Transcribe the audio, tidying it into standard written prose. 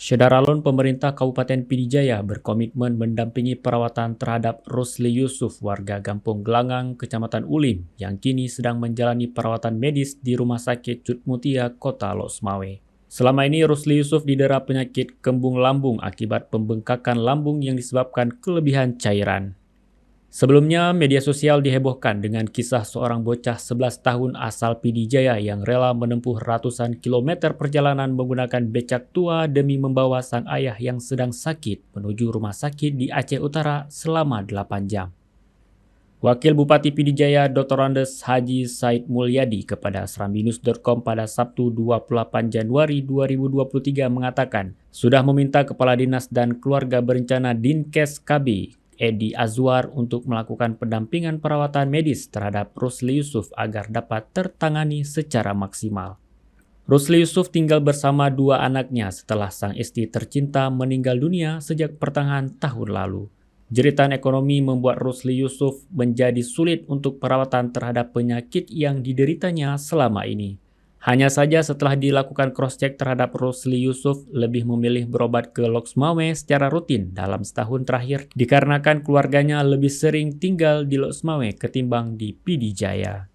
Syederalun pemerintah Kabupaten Pidijaya berkomitmen mendampingi perawatan terhadap Rusli Yusuf, warga Kampung Gelangang, Kecamatan Ulim, yang kini sedang menjalani perawatan medis di Rumah Sakit Cutmutia, Kota Losmawe. Selama ini Rusli Yusuf didera penyakit kembung lambung akibat pembengkakan lambung yang disebabkan kelebihan cairan. Sebelumnya, media sosial dihebohkan dengan kisah seorang bocah 11 tahun asal Pidijaya yang rela menempuh ratusan kilometer perjalanan menggunakan becak tua demi membawa sang ayah yang sedang sakit menuju rumah sakit di Aceh Utara selama 8 jam. Wakil Bupati Pidijaya Dr. Andes Haji Said Mulyadi kepada serambinus.com pada Sabtu 28 Januari 2023 mengatakan sudah meminta Kepala Dinas dan Keluarga Berencana Dinkes KB Edi Azwar untuk melakukan pendampingan perawatan medis terhadap Rusli Yusuf agar dapat tertangani secara maksimal. Rusli Yusuf tinggal bersama dua anaknya setelah sang istri tercinta meninggal dunia sejak pertengahan tahun lalu. Jeritan ekonomi membuat Rusli Yusuf menjadi sulit untuk perawatan terhadap penyakit yang dideritanya selama ini. Hanya saja setelah dilakukan cross-check terhadap Rusli Yusuf lebih memilih berobat ke Losmawe secara rutin dalam setahun terakhir dikarenakan keluarganya lebih sering tinggal di Losmawe ketimbang di Pidijaya.